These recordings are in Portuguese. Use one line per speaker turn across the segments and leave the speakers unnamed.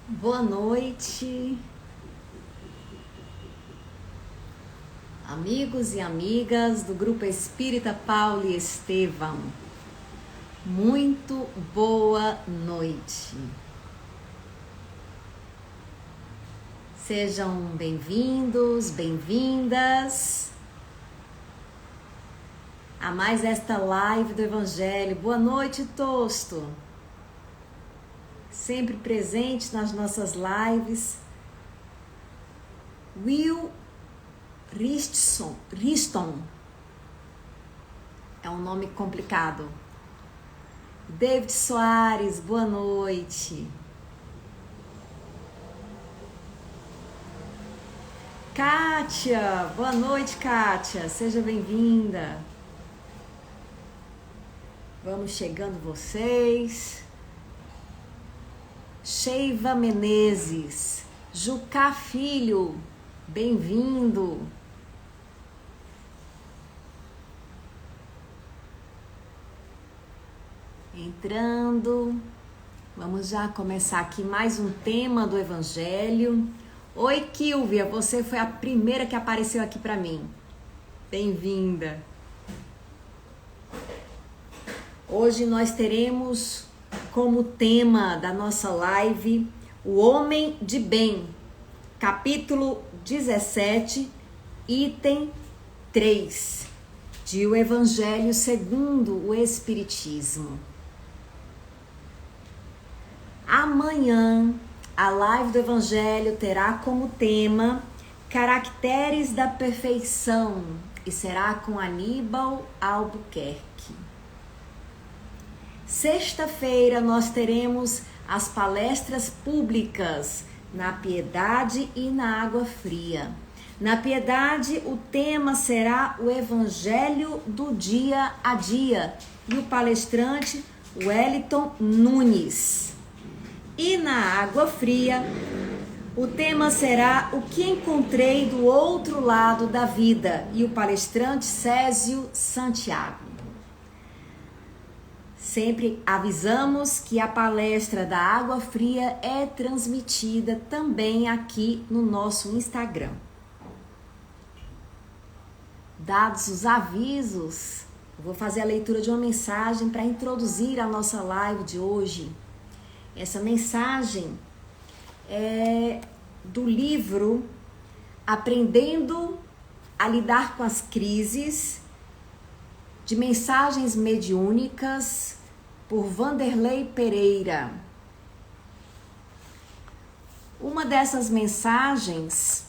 Boa noite, amigos e amigas do Grupo Espírita Paulo e Estevão. Muito boa noite. Sejam bem-vindos, bem-vindas a mais esta live do Evangelho. Boa noite, Tosto. Sempre presente nas nossas lives. Will Riston. É um nome complicado. David Soares, boa noite. Kátia, boa noite, Kátia. Seja bem-vinda. Vamos chegando vocês. Sheiva Menezes, Jucá Filho, bem-vindo. Entrando, vamos já começar aqui mais um tema do Evangelho. Oi, Kilvia, você foi a primeira que apareceu aqui para mim. Bem-vinda. Hoje nós teremos como tema da nossa live o Homem de Bem, capítulo 17, item 3, de O Evangelho segundo o Espiritismo. Amanhã, a live do Evangelho terá como tema Caracteres da Perfeição e será com Aníbal Albuquerque. Sexta-feira nós teremos as palestras públicas na Piedade e na Água Fria. Na Piedade, o tema será o Evangelho do Dia a Dia e o palestrante Wellington Nunes. E na Água Fria, o tema será o que encontrei do outro lado da vida e o palestrante Césio Santiago. Sempre avisamos que a palestra da Água Fria é transmitida também aqui no nosso Instagram. Dados os avisos, eu vou fazer a leitura de uma mensagem para introduzir a nossa live de hoje. Essa mensagem é do livro Aprendendo a Lidar com as Crises, de Mensagens Mediúnicas, por Vanderlei Pereira. Uma dessas mensagens,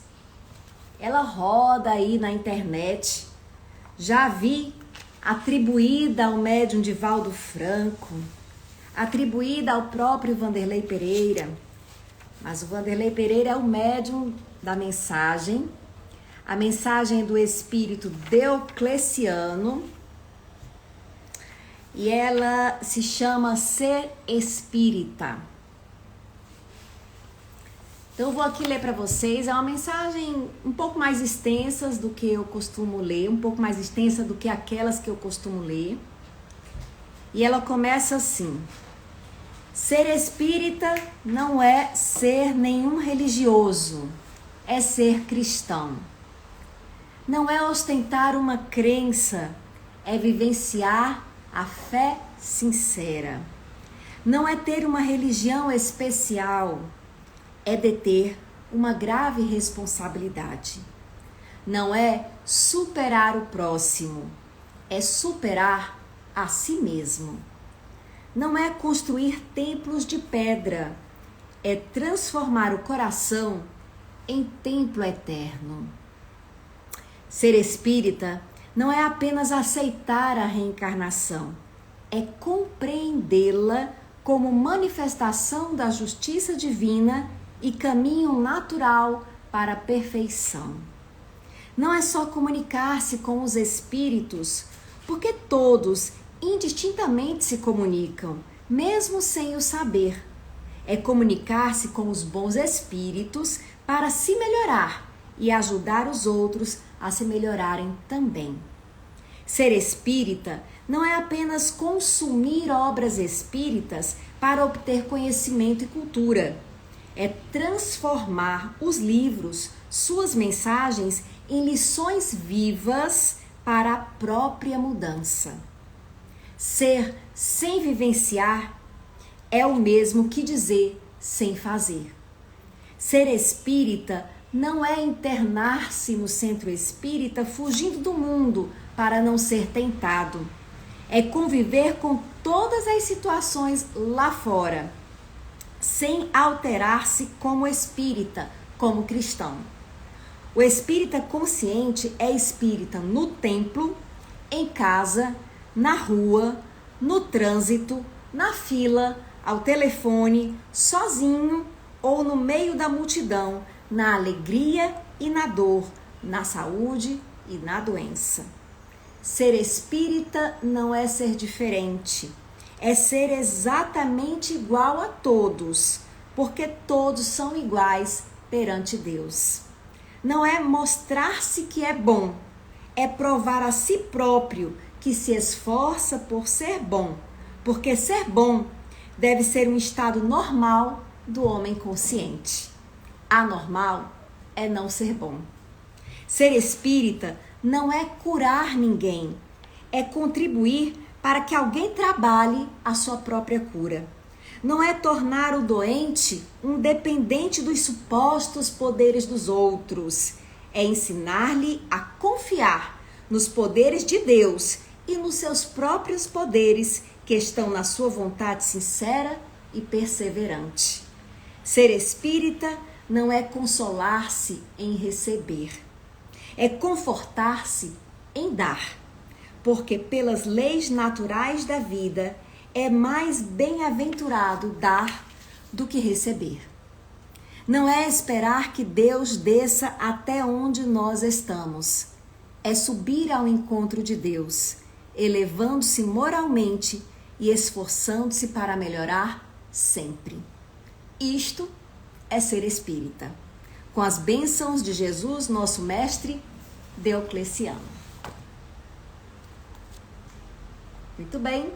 ela roda aí na internet. Já vi atribuída ao médium Divaldo Franco, atribuída ao próprio Vanderlei Pereira. Mas o Vanderlei Pereira é o médium da mensagem. A mensagem é do espírito Diocleciano. E ela se chama Ser Espírita. Então eu vou aqui ler para vocês. É uma mensagem um pouco mais extensa do que eu costumo ler, um pouco mais extensa do que aquelas que eu costumo ler. E ela começa assim: Ser espírita não é ser nenhum religioso, é ser cristão. Não é ostentar uma crença, é vivenciar a fé sincera. Não é ter uma religião especial, é deter uma grave responsabilidade. Não é superar o próximo, é superar a si mesmo. Não é construir templos de pedra, é transformar o coração em templo eterno. Ser espírita não é apenas aceitar a reencarnação, é compreendê-la como manifestação da justiça divina e caminho natural para a perfeição. Não é só comunicar-se com os espíritos, porque todos indistintamente se comunicam, mesmo sem o saber. É comunicar-se com os bons espíritos para se melhorar e ajudar os outros a se melhorarem também. Ser espírita não é apenas consumir obras espíritas para obter conhecimento e cultura. é transformar os livros, suas mensagens, em lições vivas para a própria mudança. Ser sem vivenciar é o mesmo que dizer sem fazer. Ser espírita não é internar-se no centro espírita fugindo do mundo para não ser tentado. É conviver com todas as situações lá fora, sem alterar-se como espírita, como cristão. O espírita consciente é espírita no templo, em casa, na rua, no trânsito, na fila, ao telefone, sozinho ou no meio da multidão, na alegria e na dor, na saúde e na doença. Ser espírita não é ser diferente, é ser exatamente igual a todos, porque todos são iguais perante Deus. Não é mostrar-se que é bom, é provar a si próprio que se esforça por ser bom, porque ser bom deve ser um estado normal do homem consciente. Anormal é não ser bom. Ser espírita não é curar ninguém, é contribuir para que alguém trabalhe a sua própria cura. Não é tornar o doente um dependente dos supostos poderes dos outros, é ensinar-lhe a confiar nos poderes de Deus e nos seus próprios poderes que estão na sua vontade sincera e perseverante. Ser espírita não é consolar-se em receber, é confortar-se em dar, porque pelas leis naturais da vida é mais bem-aventurado dar do que receber. Não é esperar que Deus desça até onde nós estamos, é subir ao encontro de Deus, elevando-se moralmente e esforçando-se para melhorar sempre. Isto é ser espírita, com as bênçãos de Jesus, nosso mestre Diocleciano. Muito bem.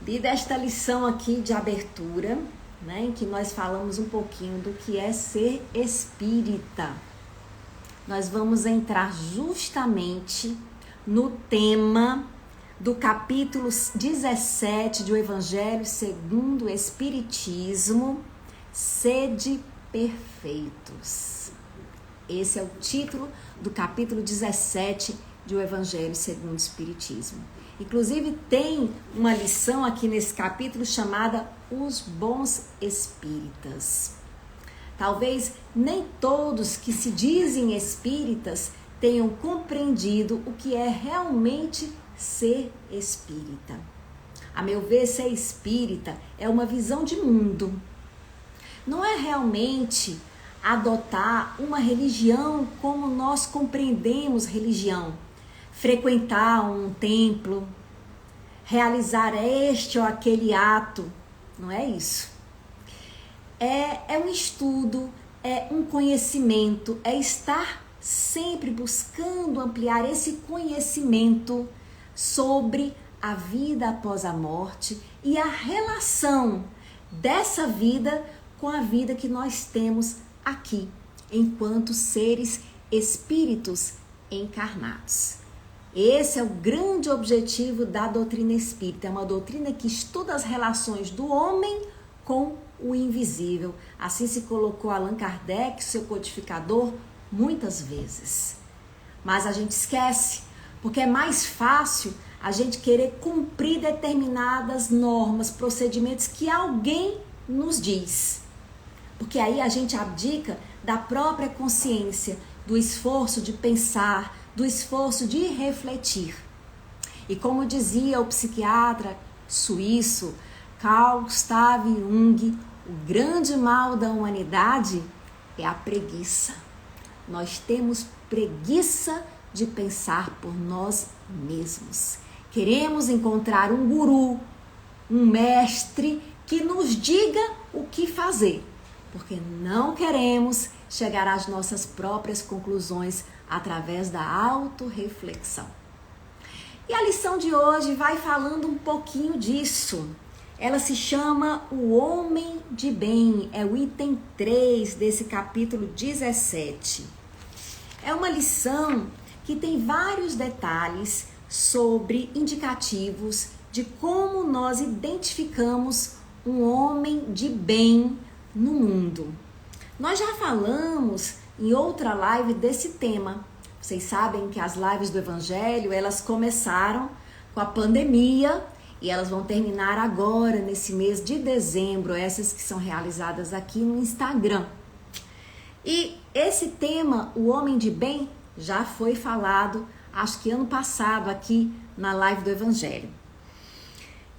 Lida esta lição aqui de abertura, né, em que nós falamos um pouquinho do que é ser espírita. Nós vamos entrar justamente no tema do capítulo 17 do Evangelho segundo o Espiritismo, Sede Perfeitos. Esse é o título do capítulo 17 do Evangelho segundo o Espiritismo. Inclusive tem uma lição aqui nesse capítulo chamada Os Bons Espíritas. Talvez nem todos que se dizem espíritas tenham compreendido o que é realmente ser espírita. A meu ver, ser espírita é uma visão de mundo. Não é realmente adotar uma religião como nós compreendemos religião. Frequentar um templo, realizar este ou aquele ato. Não é isso. É um estudo, é um conhecimento, é estar sempre buscando ampliar esse conhecimento sobre a vida após a morte e a relação dessa vida com a vida que nós temos aqui, enquanto seres espíritos encarnados. Esse é o grande objetivo da doutrina espírita. É uma doutrina que estuda as relações do homem com o invisível. Assim se colocou Allan Kardec, seu codificador, muitas vezes. Mas a gente esquece, porque é mais fácil a gente querer cumprir determinadas normas, procedimentos que alguém nos diz. Porque aí a gente abdica da própria consciência, do esforço de pensar, do esforço de refletir. E como dizia o psiquiatra suíço Carl Gustav Jung, o grande mal da humanidade é a preguiça. Nós temos preguiça de pensar por nós mesmos. Queremos encontrar um guru, um mestre que nos diga o que fazer, porque não queremos chegar às nossas próprias conclusões através da autorreflexão. E a lição de hoje vai falando um pouquinho disso. ela se chama O Homem de Bem, é o item 3 desse capítulo 17. É uma lição que tem vários detalhes sobre indicativos de como nós identificamos um homem de bem no mundo. Nós já falamos em outra live desse tema. Vocês sabem que as lives do Evangelho, elas começaram com a pandemia e elas vão terminar agora, nesse mês de dezembro, essas que são realizadas aqui no Instagram. E esse tema, o homem de bem, já foi falado, acho que ano passado, aqui na live do Evangelho.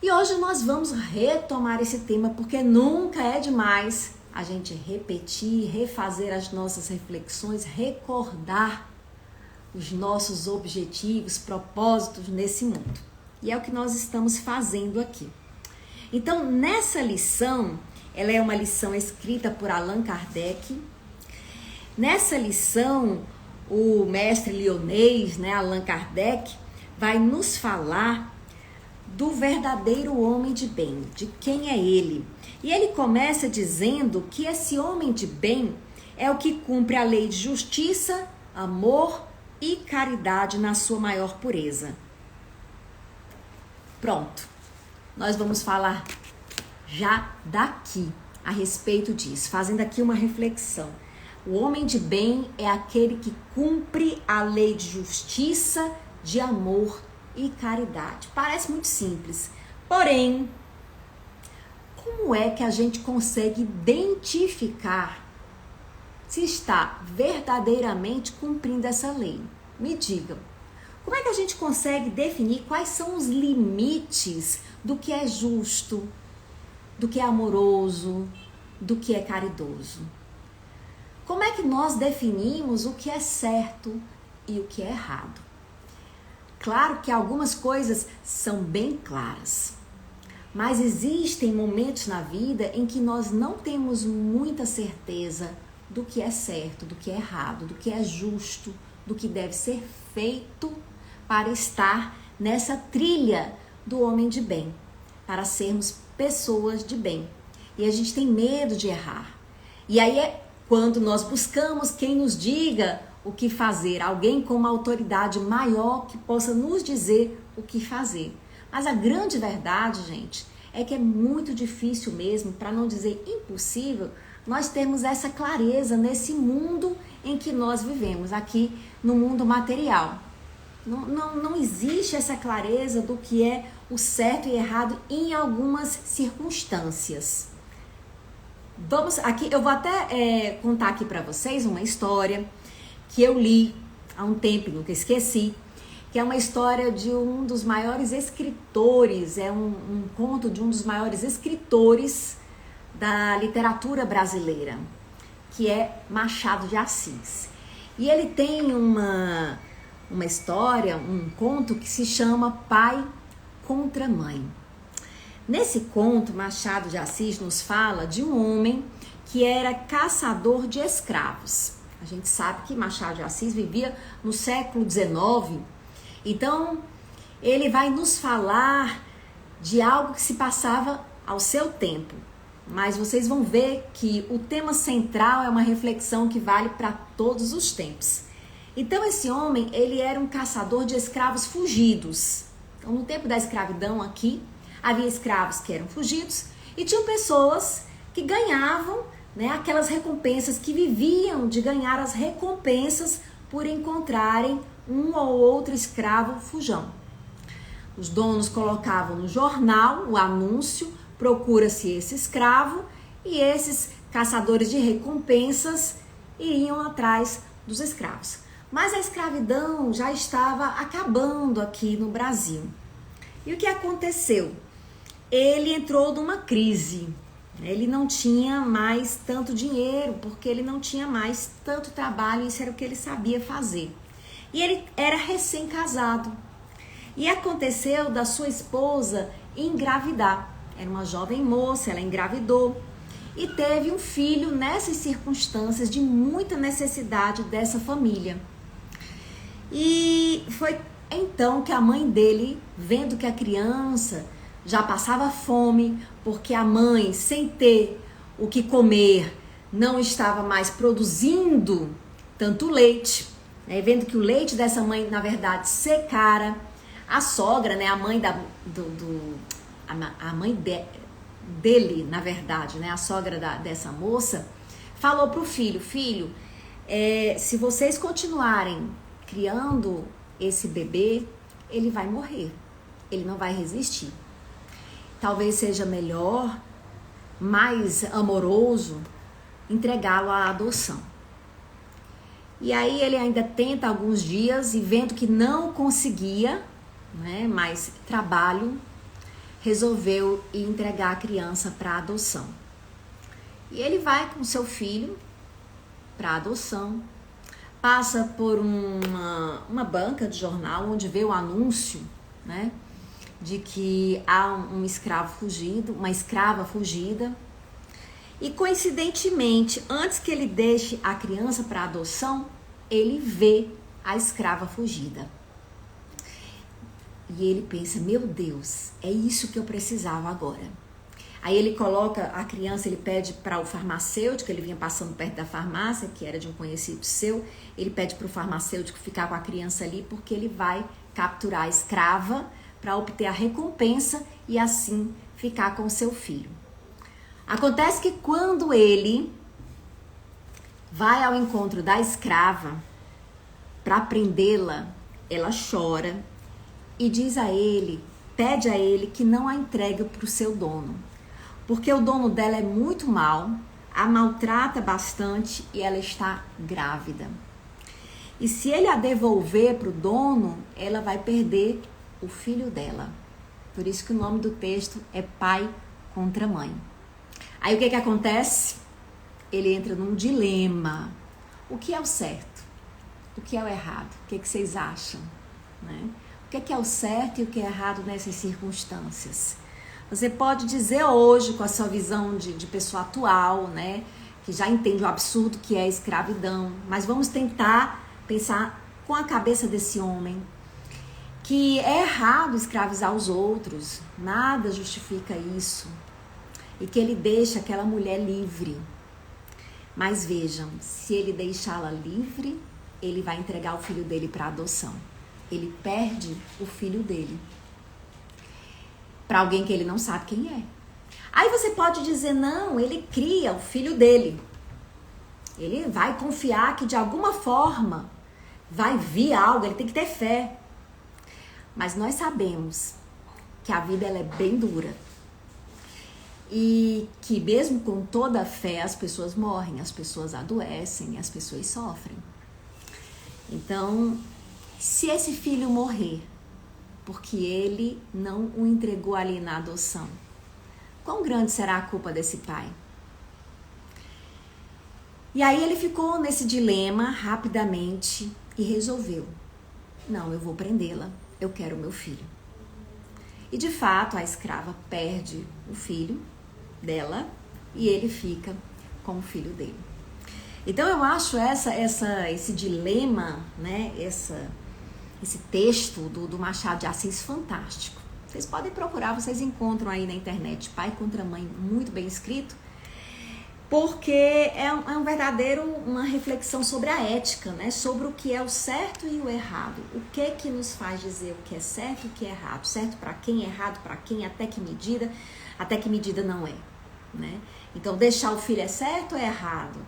E hoje nós vamos retomar esse tema, porque nunca é demais a gente repetir, refazer as nossas reflexões, recordar os nossos objetivos, propósitos nesse mundo. E é o que nós estamos fazendo aqui. Então, nessa lição, ela é uma lição escrita por Allan Kardec. Nessa lição, o mestre lyonês, Allan Kardec, vai nos falar do verdadeiro homem de bem, de quem é ele. E ele começa dizendo que esse homem de bem é o que cumpre a lei de justiça, amor e caridade na sua maior pureza. Pronto, nós vamos falar já daqui a respeito disso, fazendo aqui uma reflexão. O homem de bem é aquele que cumpre a lei de justiça, de amor e caridade. Parece muito simples, porém, como é que a gente consegue identificar se está verdadeiramente cumprindo essa lei? Me digam. Como é que a gente consegue definir quais são os limites do que é justo, do que é amoroso, do que é caridoso? Como é que nós definimos o que é certo e o que é errado? Claro que algumas coisas são bem claras, mas existem momentos na vida em que nós não temos muita certeza do que é certo, do que é errado, do que é justo, do que deve ser feito para estar nessa trilha do homem de bem, para sermos pessoas de bem. E a gente tem medo de errar. E aí é quando nós buscamos quem nos diga o que fazer, alguém com uma autoridade maior que possa nos dizer o que fazer. Mas a grande verdade, gente, é que é muito difícil mesmo, para não dizer impossível, nós termos essa clareza nesse mundo em que nós vivemos, aqui no mundo material. Não existe essa clareza do que é o certo e errado em algumas circunstâncias. Vamos aqui, eu vou até contar aqui para vocês uma história que eu li há um tempo, nunca esqueci, que é uma história de um dos maiores escritores, é um conto de um dos maiores escritores da literatura brasileira, que é Machado de Assis. E ele tem uma história, um conto que se chama Pai contra Mãe. Nesse conto, Machado de Assis nos fala de um homem que era caçador de escravos. A gente sabe que Machado de Assis vivia no século XIX, então ele vai nos falar de algo que se passava ao seu tempo. Mas vocês vão ver que o tema central é uma reflexão que vale para todos os tempos. Então esse homem, ele era um caçador de escravos fugidos. Então no tempo da escravidão aqui, havia escravos que eram fugidos e tinham pessoas que ganhavam, aquelas recompensas, que viviam de ganhar as recompensas por encontrarem um ou outro escravo fujão. Os donos colocavam no jornal o anúncio: procura-se esse escravo, e esses caçadores de recompensas iriam atrás dos escravos. Mas a escravidão já estava acabando aqui no Brasil. E o que aconteceu? Ele entrou numa crise. Ele não tinha mais tanto dinheiro, porque ele não tinha mais tanto trabalho, isso era o que ele sabia fazer. E ele era recém-casado. E aconteceu da sua esposa engravidar. Era uma jovem moça, ela engravidou e teve um filho nessas circunstâncias de muita necessidade dessa família. E foi então que a mãe dele, vendo que a criança já passava fome, porque a mãe, sem ter o que comer, não estava mais produzindo tanto leite, né? Vendo que o leite dessa mãe, na verdade, secara. A sogra, né, a mãe dele, na verdade, né, a sogra dessa moça, falou pro filho, se vocês continuarem criando esse bebê, ele vai morrer, ele não vai resistir. Talvez seja melhor, mais amoroso, entregá-lo à adoção. E aí ele ainda tenta alguns dias e vendo que não conseguia, né, mais trabalho, resolveu entregar a criança para adoção. E ele vai com seu filho para adoção, passa por uma banca de jornal onde vê o anúncio, né, de que há um escravo fugido, uma escrava fugida. E coincidentemente, antes que ele deixe a criança para adoção, ele vê a escrava fugida. E ele pensa, meu Deus, é isso que eu precisava agora. Aí ele coloca a criança, ele pede para o farmacêutico, ele vinha passando perto da farmácia, que era de um conhecido seu, ele pede para o farmacêutico ficar com a criança ali, porque ele vai capturar a escrava para obter a recompensa e assim ficar com seu filho. Acontece que quando ele vai ao encontro da escrava para prendê-la, ela chora e diz a ele, pede a ele que não a entregue para o seu dono, porque o dono dela é muito mau, a maltrata bastante e ela está grávida. E se ele a devolver para o dono, ela vai perder o filho dela. Por isso que o nome do texto é Pai contra Mãe. Aí o que acontece? Ele entra num dilema. O que é o certo? O que é o errado? O que vocês acham? Né? O que é o certo e o que é errado nessas circunstâncias? Você pode dizer hoje, com a sua visão de pessoa atual, né, que já entende o absurdo que é a escravidão, mas vamos tentar pensar com a cabeça desse homem, que é errado escravizar os outros, nada justifica isso, e que ele deixa aquela mulher livre. Mas vejam, se ele deixá-la livre, ele vai entregar o filho dele para adoção. Ele perde o filho dele para alguém que ele não sabe quem é. Aí você pode dizer, não, ele cria o filho dele. Ele vai confiar que de alguma forma vai vir algo, ele tem que ter fé. Mas nós sabemos que a vida ela é bem dura. E que mesmo com toda a fé as pessoas morrem, as pessoas adoecem, as pessoas sofrem. Então, se esse filho morrer, porque ele não o entregou ali na adoção, quão grande será a culpa desse pai? E aí ele ficou nesse dilema rapidamente e resolveu, não, eu vou prendê-la, eu quero o meu filho. E de fato a escrava perde o filho dela e ele fica com o filho dele. Então eu acho esse dilema, né, esse texto do Machado de Assis fantástico. Vocês podem procurar, vocês encontram aí na internet, Pai contra Mãe, muito bem escrito, porque é um verdadeiro, uma reflexão sobre a ética, né, sobre o que é o certo e o errado. O que nos faz dizer o que é certo e o que é errado. Certo para quem, errado para quem, até que medida não é, né? Então deixar o filho é certo ou é errado?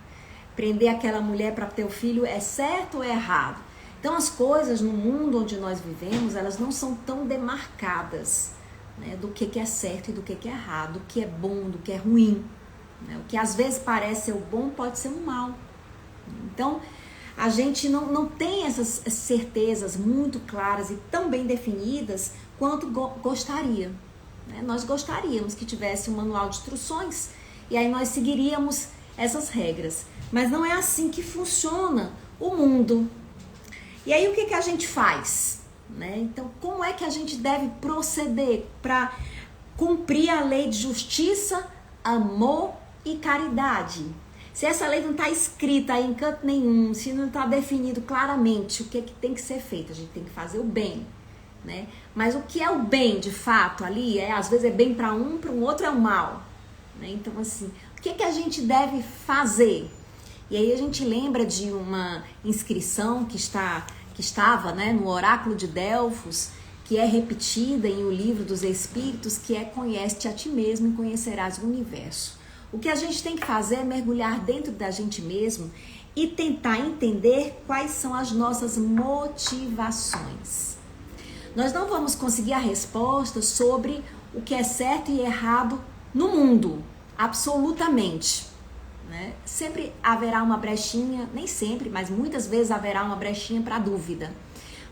Prender aquela mulher para ter o filho é certo ou é errado? Então as coisas no mundo onde nós vivemos, elas não são tão demarcadas, né, do que é certo e do que é errado, do que é bom, do que é ruim, né? O que às vezes parece ser o bom pode ser um mal. Então a gente não tem essas certezas muito claras e tão bem definidas quanto gostaria, né? Nós gostaríamos que tivesse um manual de instruções e aí nós seguiríamos essas regras. Mas não é assim que funciona o mundo. E aí o que a gente faz? Né? Então, como é que a gente deve proceder para cumprir a lei de justiça, amor e caridade? Se essa lei não está escrita em canto nenhum, se não está definido claramente o que tem que ser feito, a gente tem que fazer o bem. né? Mas o que é o bem, de fato, ali, às vezes é bem para um outro é o mal, né? Então, assim, o que a gente deve fazer? E aí a gente lembra de uma inscrição que estava, né, no oráculo de Delfos, que é repetida em O Livro dos Espíritos, que é: conhece-te a ti mesmo e conhecerás o universo. O que a gente tem que fazer é mergulhar dentro da gente mesmo e tentar entender quais são as nossas motivações. Nós não vamos conseguir a resposta sobre o que é certo e errado no mundo, absolutamente, né? Sempre haverá uma brechinha, nem sempre, mas muitas vezes haverá uma brechinha para dúvida.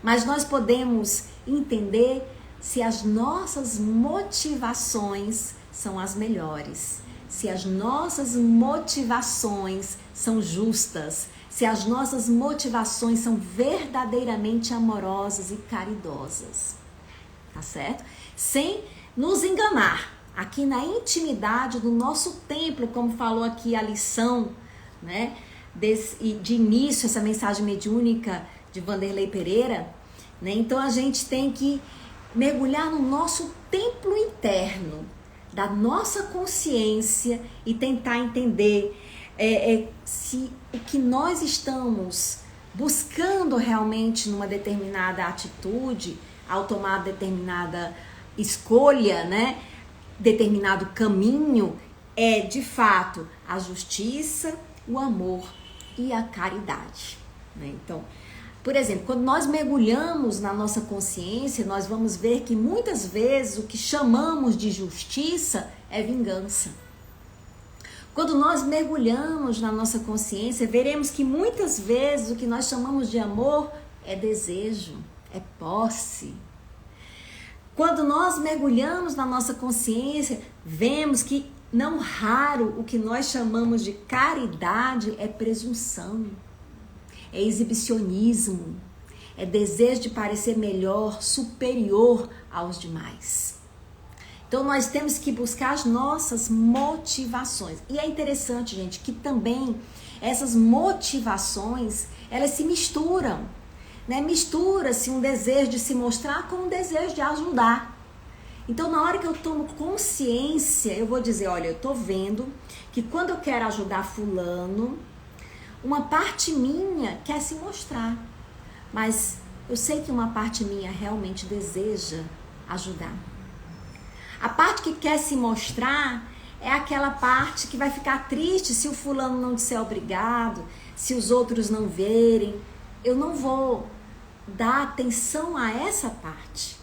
Mas nós podemos entender se as nossas motivações são as melhores, se as nossas motivações são justas, se as nossas motivações são verdadeiramente amorosas e caridosas, tá certo? Sem nos enganar, aqui na intimidade do nosso templo, como falou aqui a lição, né, de início, essa mensagem mediúnica de Vanderlei Pereira, né? Então a gente tem que mergulhar no nosso templo interno, da nossa consciência, e tentar entender se o que nós estamos buscando realmente numa determinada atitude, ao tomar determinada escolha, né, determinado caminho, é de fato a justiça, o amor e a caridade, né? Então, por exemplo, quando nós mergulhamos na nossa consciência, nós vamos ver que muitas vezes o que chamamos de justiça é vingança. Quando nós mergulhamos na nossa consciência, veremos que muitas vezes o que nós chamamos de amor é desejo, é posse. Quando nós mergulhamos na nossa consciência, vemos que, não raro, o que nós chamamos de caridade é presunção, é exibicionismo, é desejo de parecer melhor, superior aos demais. Então nós temos que buscar as nossas motivações. E é interessante, gente, que também essas motivações, elas se misturam, né? Mistura-se um desejo de se mostrar com um desejo de ajudar. Então, na hora que eu tomo consciência, eu vou dizer: olha, eu tô vendo que quando eu quero ajudar fulano, uma parte minha quer se mostrar, mas eu sei que uma parte minha realmente deseja ajudar. A parte que quer se mostrar é aquela parte que vai ficar triste se o fulano não disser obrigado, se os outros não verem. Eu não vou dar atenção a essa parte.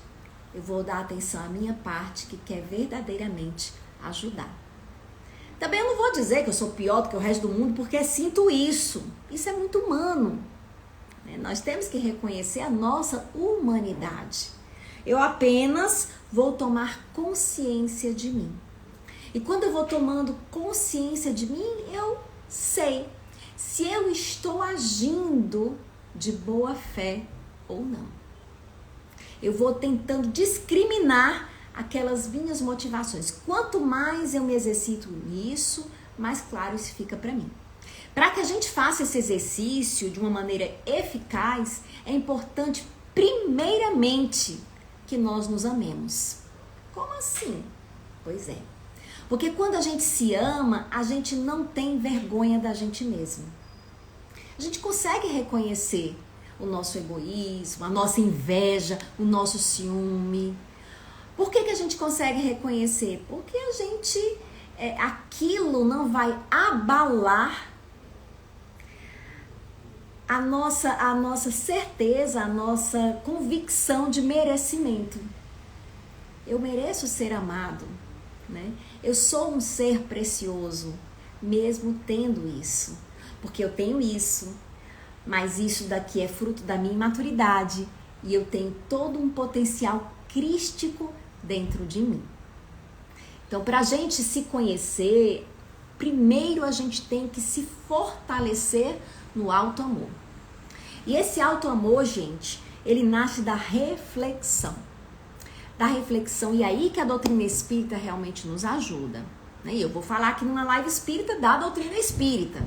Eu vou dar atenção à minha parte que quer verdadeiramente ajudar. Também eu não vou dizer que eu sou pior do que o resto do mundo, porque sinto isso. Isso é muito humano. Nós temos que reconhecer a nossa humanidade. Eu apenas vou tomar consciência de mim. E quando eu vou tomando consciência de mim, eu sei se eu estou agindo de boa fé ou não. Eu vou tentando discriminar aquelas minhas motivações. Quanto mais eu me exercito nisso, mais claro isso fica para mim. Para que a gente faça esse exercício de uma maneira eficaz, é importante, primeiramente, que nós nos amemos. Como assim? Pois é. Porque quando a gente se ama, a gente não tem vergonha da gente mesmo. A gente consegue reconhecer o nosso egoísmo, a nossa inveja, o nosso ciúme. Por que a gente consegue reconhecer? Porque a gente, aquilo não vai abalar a nossa certeza, a nossa convicção de merecimento. Eu mereço ser amado, né? Eu sou um ser precioso, mesmo tendo isso. Porque eu tenho isso, mas isso daqui é fruto da minha imaturidade e eu tenho todo um potencial crístico dentro de mim. Então, para a gente se conhecer, primeiro a gente tem que se fortalecer no auto-amor. E esse auto-amor, gente, ele nasce da reflexão. Da reflexão, e aí que a doutrina espírita realmente nos ajuda. E eu vou falar aqui numa live espírita da doutrina espírita.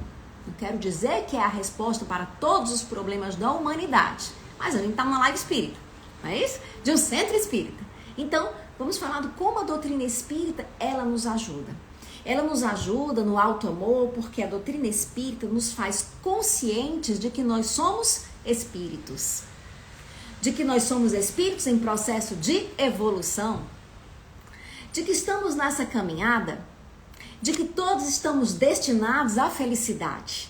Não quero dizer que é a resposta para todos os problemas da humanidade, mas a gente está numa live espírita. não é isso? De um centro espírita. Então, vamos falar de como a doutrina espírita, ela nos ajuda. Ela nos ajuda no alto amor, porque a doutrina espírita nos faz conscientes de que nós somos espíritos. De que nós somos espíritos em processo de evolução. De que estamos nessa caminhada, de que todos estamos destinados à felicidade.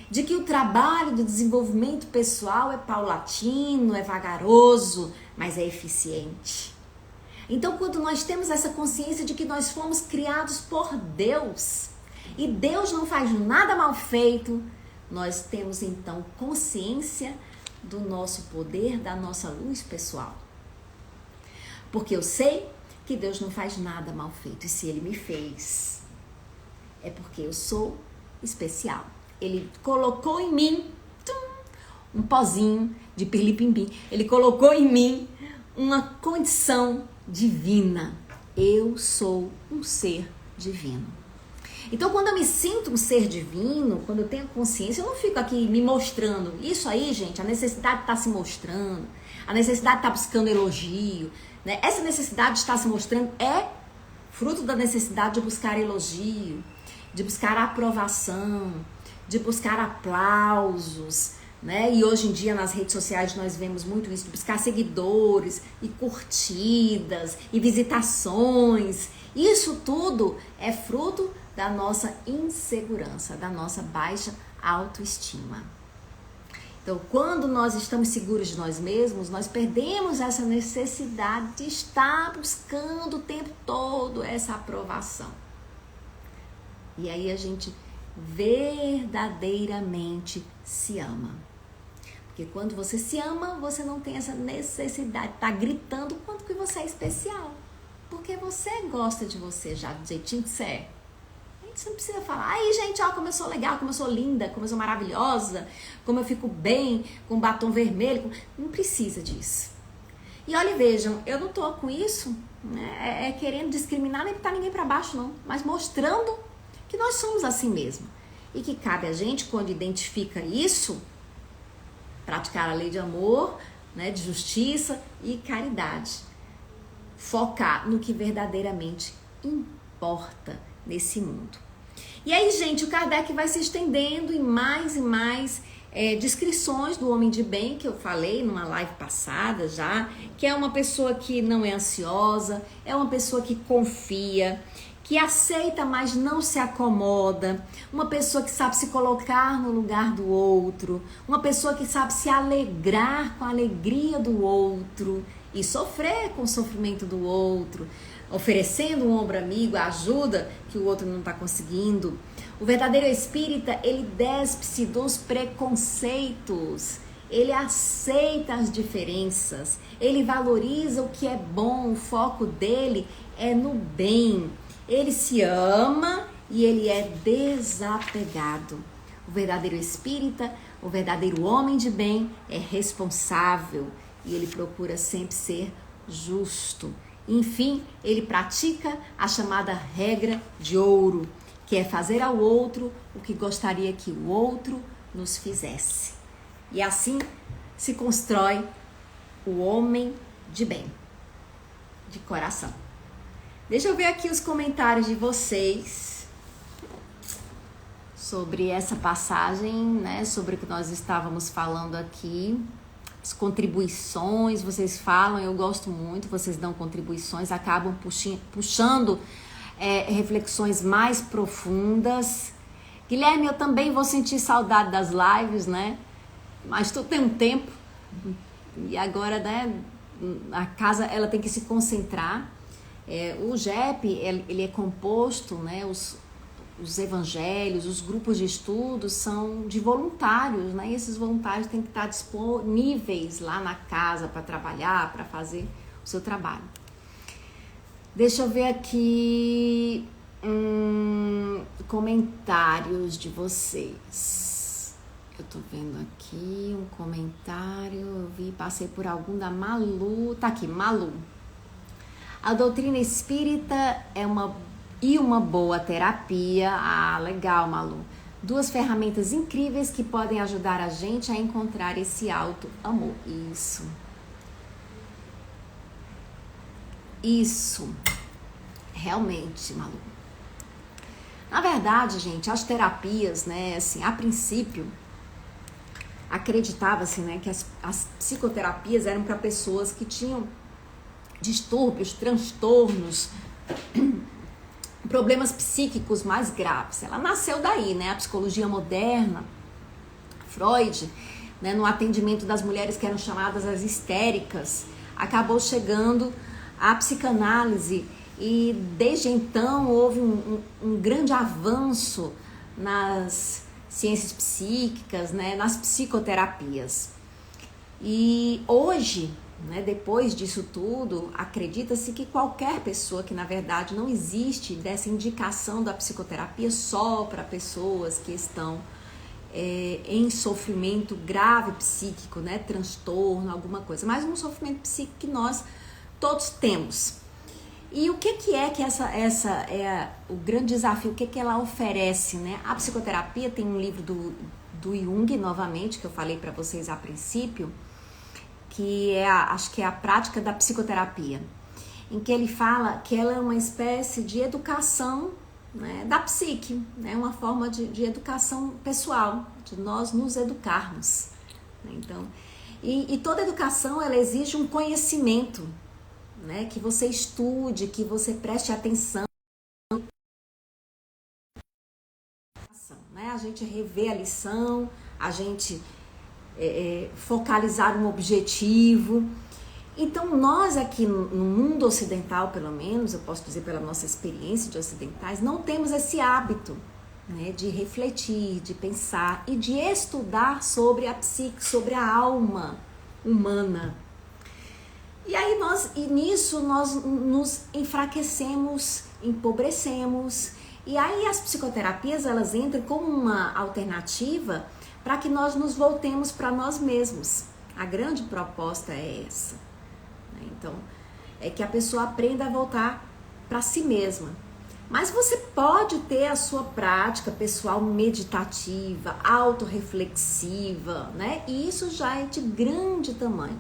De que o trabalho de desenvolvimento pessoal é paulatino, é vagaroso, mas é eficiente. Então, quando nós temos essa consciência de que nós fomos criados por Deus, e Deus não faz nada mal feito, nós temos então consciência do nosso poder, da nossa luz pessoal. Porque eu sei que Deus não faz nada mal feito, e se Ele me fez, é porque eu sou especial. Ele colocou em mim um pozinho de pirlipimpim, Ele colocou em mim uma condição divina. Eu sou um ser divino. Então, quando eu me sinto um ser divino, quando eu tenho consciência, eu não fico aqui me mostrando. Isso aí, gente, a necessidade de estar se mostrando, a necessidade de estar buscando elogio, né? Essa necessidade de estar se mostrando é fruto da necessidade de buscar elogio, de buscar aprovação, de buscar aplausos, né? E hoje em dia nas redes sociais nós vemos muito isso, de buscar seguidores e curtidas e visitações. Isso tudo é fruto da nossa insegurança, da nossa baixa autoestima. Então, quando nós estamos seguros de nós mesmos, nós perdemos essa necessidade de estar buscando o tempo todo essa aprovação. E aí a gente verdadeiramente se ama. Porque quando você se ama, você não tem essa necessidade de estar gritando o quanto que você é especial. Porque você gosta de você já do jeitinho que você é. Você não precisa falar, aí gente, ó, como eu sou legal, como eu sou linda, como eu sou maravilhosa, como eu fico bem com batom vermelho. Não precisa disso. E olha, vejam, eu não tô com isso, né, querendo discriminar nem botar ninguém pra baixo, não. Mas mostrando que nós somos assim mesmo. E que cabe a gente, quando identifica isso, praticar a lei de amor, né, de justiça e caridade. Focar no que verdadeiramente importa nesse mundo. E aí, gente, o Kardec vai se estendendo em mais e mais descrições do homem de bem, que eu falei numa live passada já, que é uma pessoa que não é ansiosa, é uma pessoa que confia, que aceita, mas não se acomoda, uma pessoa que sabe se colocar no lugar do outro, uma pessoa que sabe se alegrar com a alegria do outro e sofrer com o sofrimento do outro, oferecendo um ombro amigo, a ajuda que o outro não está conseguindo. O verdadeiro espírita, ele despe-se dos preconceitos, ele aceita as diferenças, ele valoriza o que é bom, o foco dele é no bem. Ele se ama e ele é desapegado. O verdadeiro espírita, o verdadeiro homem de bem é responsável e ele procura sempre ser justo. Enfim, ele pratica a chamada regra de ouro, que é fazer ao outro o que gostaria que o outro nos fizesse. E assim se constrói o homem de bem, de coração. Deixa eu ver aqui os comentários de vocês sobre essa passagem, né? Sobre o que nós estávamos falando aqui. As contribuições, vocês falam, eu gosto muito, vocês dão contribuições, acabam puxando reflexões mais profundas. Guilherme, eu também vou sentir saudade das lives, né? Mas tudo tem um tempo e agora, né, a casa ela tem que se concentrar. O GEP, ele é composto, né, os evangelhos, os grupos de estudos são de voluntários, né? E esses voluntários têm que estar disponíveis lá na casa para trabalhar, para fazer o seu trabalho. Deixa eu ver aqui comentários de vocês. Eu tô vendo aqui um comentário, eu passei por algum da Malu. Tá aqui, Malu. A doutrina espírita é uma boa terapia. Ah, legal, Malu. 2 ferramentas incríveis que podem ajudar a gente a encontrar esse alto amor. Isso. Isso, realmente, Malu. Na verdade, gente, as terapias, né, assim, a princípio, acreditava-se, né, que as psicoterapias eram para pessoas que tinham distúrbios, transtornos, problemas psíquicos mais graves. Ela nasceu daí, né, a psicologia moderna, Freud, né, no atendimento das mulheres que eram chamadas as histéricas, acabou chegando à psicanálise e desde então houve um grande avanço nas ciências psíquicas, né, nas psicoterapias. E hoje, né, depois disso tudo, acredita-se que qualquer pessoa, que na verdade não existe dessa indicação da psicoterapia só para pessoas que estão em sofrimento grave psíquico, né, transtorno, alguma coisa, mas um sofrimento psíquico que nós todos temos. E o que é que essa é o grande desafio, o que ela oferece, né? A psicoterapia tem um livro do Jung, novamente, que eu falei para vocês a princípio, que acho que é a prática da psicoterapia, em que ele fala que ela é uma espécie de educação, né, da psique, né, uma forma de educação pessoal, de nós nos educarmos, né? Então, e toda educação, ela exige um conhecimento, né, que você estude, que você preste atenção, né, a gente rever a lição, a gente focalizar um objetivo. Então nós aqui no mundo ocidental, pelo menos, eu posso dizer pela nossa experiência de ocidentais, não temos esse hábito, né, de refletir, de pensar e de estudar sobre a psique, sobre a alma humana. E aí nisso nós nos enfraquecemos, empobrecemos. E aí as psicoterapias, elas entram como uma alternativa para que nós nos voltemos para nós mesmos. A grande proposta é essa. Então, é que a pessoa aprenda a voltar para si mesma. Mas você pode ter a sua prática pessoal meditativa, autorreflexiva, né? E isso já é de grande tamanho.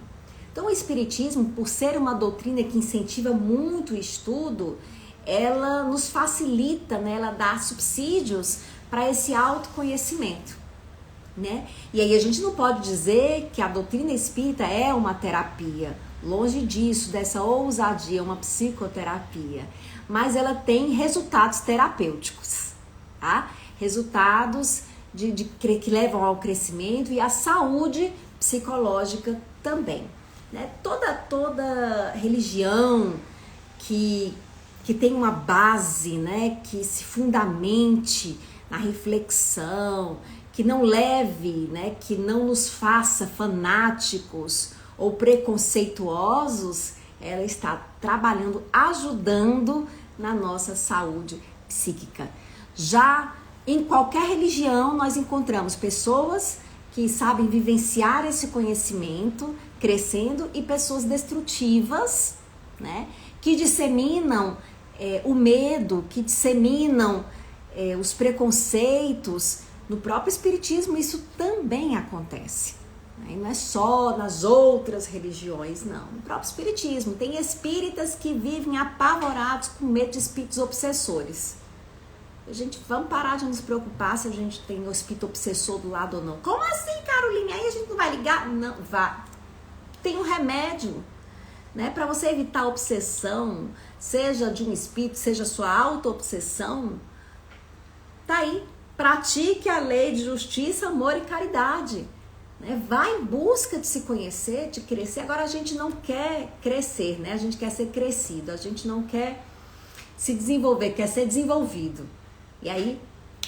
Então, o Espiritismo, por ser uma doutrina que incentiva muito o estudo, ela nos facilita, né? Ela dá subsídios para esse autoconhecimento, né? E aí a gente não pode dizer que a doutrina espírita é uma terapia, longe disso, dessa ousadia, uma psicoterapia, mas ela tem resultados terapêuticos, tá? Resultados que levam ao crescimento e à saúde psicológica também, né? Toda religião que tem uma base, né, que se fundamente na reflexão, que não leve, né, que não nos faça fanáticos ou preconceituosos, ela está trabalhando, ajudando na nossa saúde psíquica. Já em qualquer religião nós encontramos pessoas que sabem vivenciar esse conhecimento, crescendo, e pessoas destrutivas, né, que disseminam o medo, que disseminam os preconceitos. No próprio Espiritismo isso também acontece. E não é só nas outras religiões, não. No próprio Espiritismo tem espíritas que vivem apavorados com medo de espíritos obsessores. Vamos parar de nos preocupar se a gente tem o espírito obsessor do lado ou não. Como assim, Caroline? Aí a gente não vai ligar? Não, vá. Tem um remédio, né, para você evitar a obsessão, seja de um espírito, seja sua auto-obsessão. Tá aí. Pratique a lei de justiça, amor e caridade. Né? Vá em busca de se conhecer, de crescer. Agora a gente não quer crescer, né? A gente quer ser crescido, a gente não quer se desenvolver, quer ser desenvolvido. E aí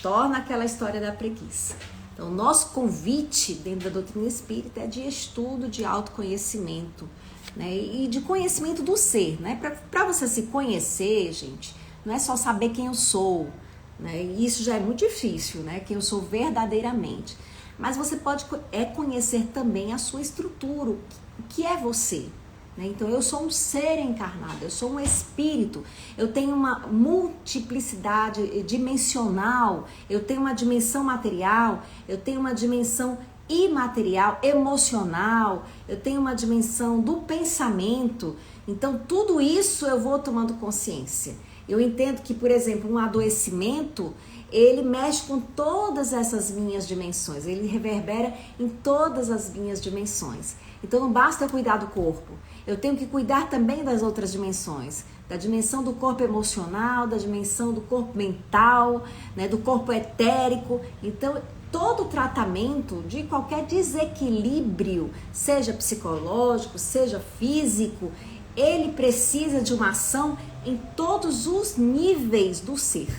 torna aquela história da preguiça. Então, o nosso convite dentro da doutrina espírita é de estudo, de autoconhecimento, né? E de conhecimento do ser, né? Para você se conhecer, gente, não é só saber quem eu sou, né? E isso já é muito difícil, né? Quem eu sou verdadeiramente. Mas você pode conhecer também a sua estrutura, o que é você. Né? Então, eu sou um ser encarnado, eu sou um espírito, eu tenho uma multiplicidade dimensional, eu tenho uma dimensão material, eu tenho uma dimensão imaterial, emocional, eu tenho uma dimensão do pensamento. Então, tudo isso eu vou tomando consciência. Eu entendo que, por exemplo, um adoecimento, ele mexe com todas essas minhas dimensões, ele reverbera em todas as minhas dimensões. Então, não basta eu cuidar do corpo, eu tenho que cuidar também das outras dimensões, da dimensão do corpo emocional, da dimensão do corpo mental, né, do corpo etérico. Então, todo tratamento de qualquer desequilíbrio, seja psicológico, seja físico, ele precisa de uma ação em todos os níveis do ser.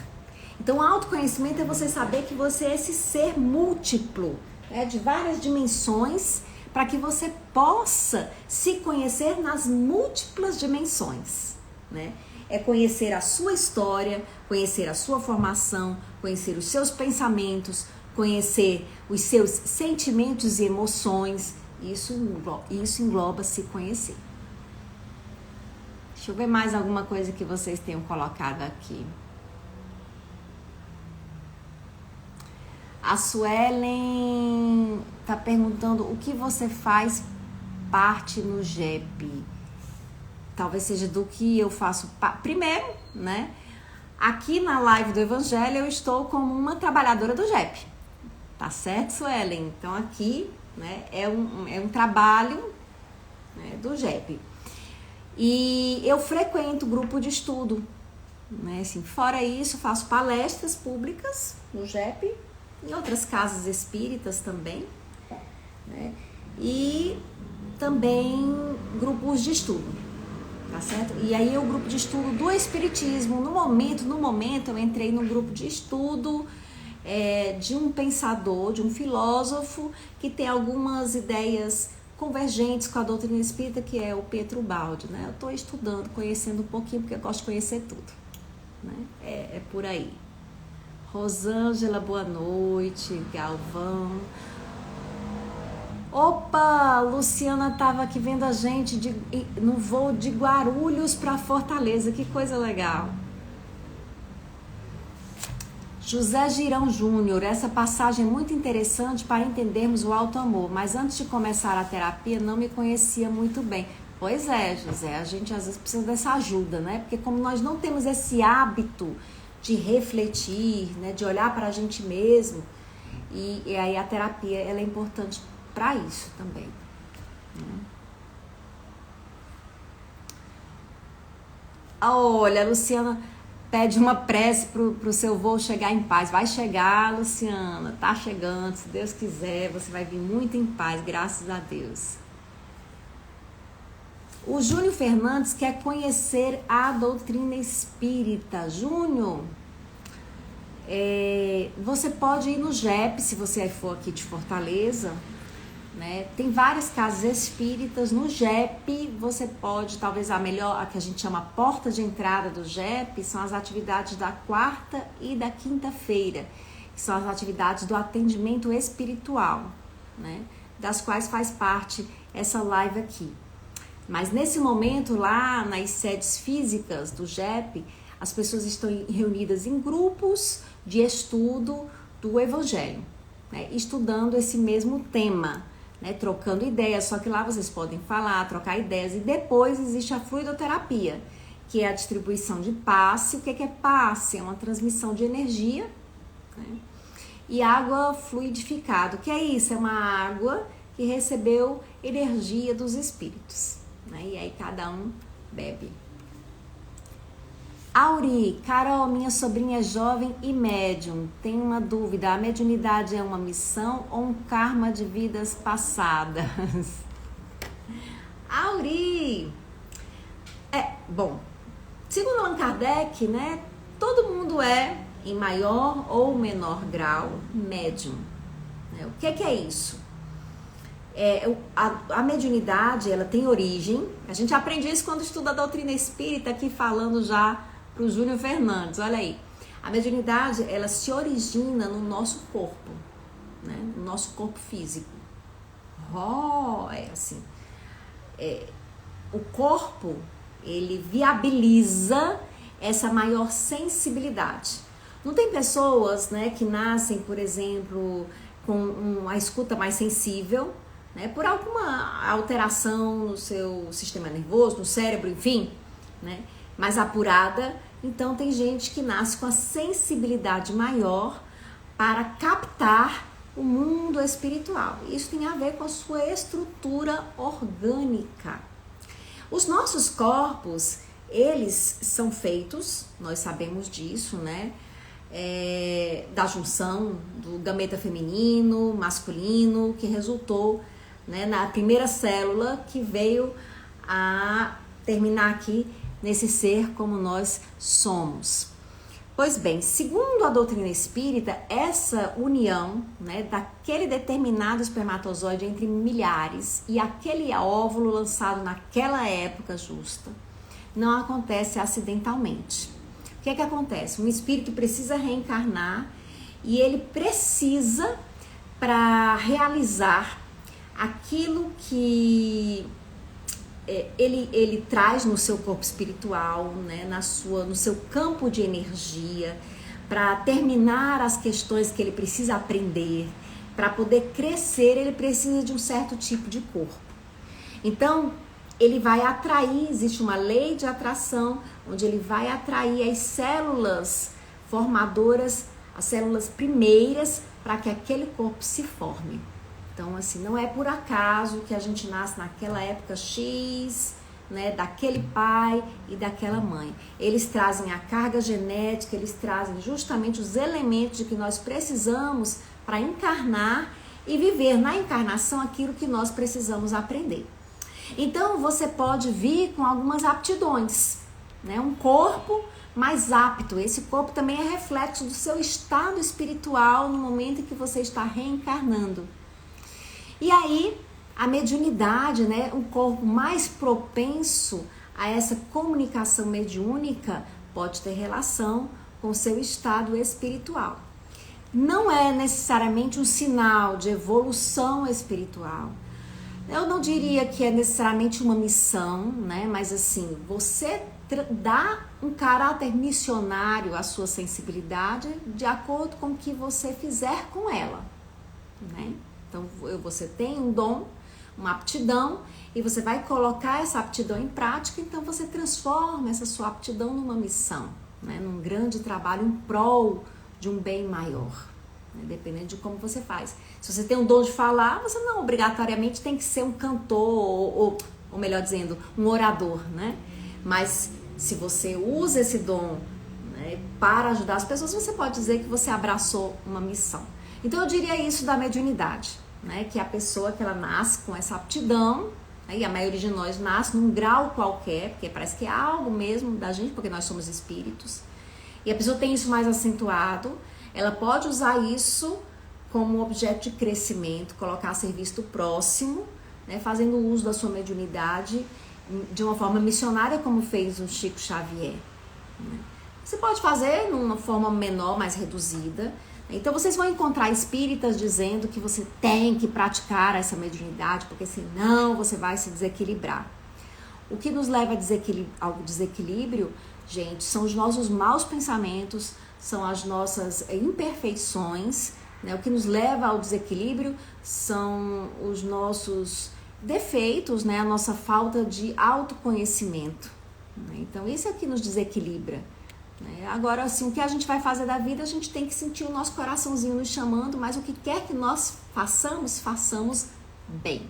Então, autoconhecimento é você saber que você é esse ser múltiplo, né, de várias dimensões, para que você possa se conhecer nas múltiplas dimensões, né? É conhecer a sua história, conhecer a sua formação, conhecer os seus pensamentos, conhecer os seus sentimentos e emoções. Isso engloba se conhecer. Deixa eu ver mais alguma coisa que vocês tenham colocado aqui. A Suelen está perguntando o que você faz parte no JEP. Talvez seja do que eu faço primeiro, né? Aqui na live do Evangelho eu estou como uma trabalhadora do JEP. Tá certo, Suelen? Então aqui, né, é um trabalho, né, do JEP. E eu frequento grupo de estudo, né? Assim, fora isso, faço palestras públicas no JEP, em outras casas espíritas também, né? E também grupos de estudo, tá certo? E aí o grupo de estudo do Espiritismo, no momento eu entrei no grupo de estudo de um pensador, de um filósofo que tem algumas ideias convergentes com a doutrina espírita, que é o Pietro Baldi, né? Eu estou estudando, conhecendo um pouquinho, porque eu gosto de conhecer tudo, né? É por aí. Rosângela, boa noite. Galvão. Opa, Luciana estava aqui vendo a gente no voo de Guarulhos para Fortaleza. Que coisa legal. José Girão Júnior, essa passagem é muito interessante para entendermos o alto amor, mas antes de começar a terapia não me conhecia muito bem. Pois é, José, a gente às vezes precisa dessa ajuda, né? Porque como nós não temos esse hábito de refletir, né, de olhar para a gente mesmo, e aí a terapia ela é importante para isso também, né? Olha, a Luciana pede uma prece pro seu voo chegar em paz. Vai chegar, Luciana, tá chegando, se Deus quiser, você vai vir muito em paz, graças a Deus. O Júnior Fernandes quer conhecer a doutrina espírita. Júnior, você pode ir no JEP, se você for aqui de Fortaleza, né? Tem várias casas espíritas. No JEP você pode, talvez a que a gente chama porta de entrada do JEP, são as atividades da quarta e da quinta-feira, que são as atividades do atendimento espiritual, né? Das quais faz parte essa live aqui. Mas nesse momento, lá nas sedes físicas do JEP, as pessoas estão reunidas em grupos de estudo do Evangelho, né? Estudando esse mesmo tema, né? Trocando ideias, só que lá vocês podem falar, trocar ideias, e depois existe a fluidoterapia, que é a distribuição de passe. O que é passe? É uma transmissão de energia, né? E água fluidificada. O que é isso? É uma água que recebeu energia dos espíritos, né? E aí cada um bebe. Auri, Carol, minha sobrinha é jovem e médium. Tem uma dúvida: a mediunidade é uma missão ou um karma de vidas passadas? Auri, bom, segundo Allan Kardec, né, todo mundo é, em maior ou menor grau, médium, né? O que é isso? A mediunidade, ela tem origem. A gente aprende isso quando estuda a doutrina espírita, aqui falando já para o Júnior Fernandes. Olha aí, a mediunidade, ela se origina no nosso corpo, né? No nosso corpo físico. O corpo, ele viabiliza essa maior sensibilidade. Não tem pessoas, né, que nascem, por exemplo, com uma escuta mais sensível, né, por alguma alteração no seu sistema nervoso, no cérebro, enfim, né, mais apurada. Então tem gente que nasce com a sensibilidade maior para captar o mundo espiritual. Isso tem a ver com a sua estrutura orgânica. Os nossos corpos, eles são feitos, nós sabemos disso, né? Da junção do gameta feminino, masculino, que resultou, né, na primeira célula que veio a terminar aqui nesse ser como nós somos. Pois bem, segundo a doutrina espírita, essa união, né, daquele determinado espermatozoide entre milhares e aquele óvulo lançado naquela época justa, não acontece acidentalmente. O que é que acontece? Um espírito precisa reencarnar e ele precisa, para realizar aquilo que ele traz no seu corpo espiritual, né, no seu campo de energia, para terminar as questões que ele precisa aprender, para poder crescer, ele precisa de um certo tipo de corpo. Então, ele vai atrair, existe uma lei de atração, onde ele vai atrair as células formadoras, as células primeiras, para que aquele corpo se forme. Então, assim, não é por acaso que a gente nasce naquela época X, né, daquele pai e daquela mãe. Eles trazem a carga genética, eles trazem justamente os elementos de que nós precisamos para encarnar e viver na encarnação aquilo que nós precisamos aprender. Então, você pode vir com algumas aptidões, né, um corpo mais apto. Esse corpo também é reflexo do seu estado espiritual no momento em que você está reencarnando. E aí, a mediunidade, né, um corpo mais propenso a essa comunicação mediúnica, pode ter relação com o seu estado espiritual. Não é necessariamente um sinal de evolução espiritual. Eu não diria que é necessariamente uma missão, né, mas assim, você dá um caráter missionário à sua sensibilidade de acordo com o que você fizer com ela, né? Então, você tem um dom, uma aptidão, e você vai colocar essa aptidão em prática, então você transforma essa sua aptidão numa missão, né? Num grande trabalho em prol de um bem maior, né? Dependendo de como você faz. Se você tem um dom de falar, você não obrigatoriamente tem que ser um cantor, ou melhor dizendo, um orador, né? Mas se você usa esse dom, né, para ajudar as pessoas, você pode dizer que você abraçou uma missão. Então eu diria isso da mediunidade, né? Que a pessoa que ela nasce com essa aptidão, né? E a maioria de nós nasce num grau qualquer, porque parece que é algo mesmo da gente, porque nós somos espíritos, e a pessoa tem isso mais acentuado, ela pode usar isso como objeto de crescimento, colocar a serviço do próximo, né? Fazendo uso da sua mediunidade de uma forma missionária, como fez o Chico Xavier, né? Você pode fazer numa forma menor, mais reduzida. Então vocês vão encontrar espíritas dizendo que você tem que praticar essa mediunidade, porque senão você vai se desequilibrar. O que nos leva ao desequilíbrio, gente, são os nossos maus pensamentos, são as nossas imperfeições, né? O que nos leva ao desequilíbrio são os nossos defeitos, né? A nossa falta de autoconhecimento, né? Então isso é o que nos desequilibra. Agora, assim, o que a gente vai fazer da vida, a gente tem que sentir o nosso coraçãozinho nos chamando, mas o que quer que nós façamos bem,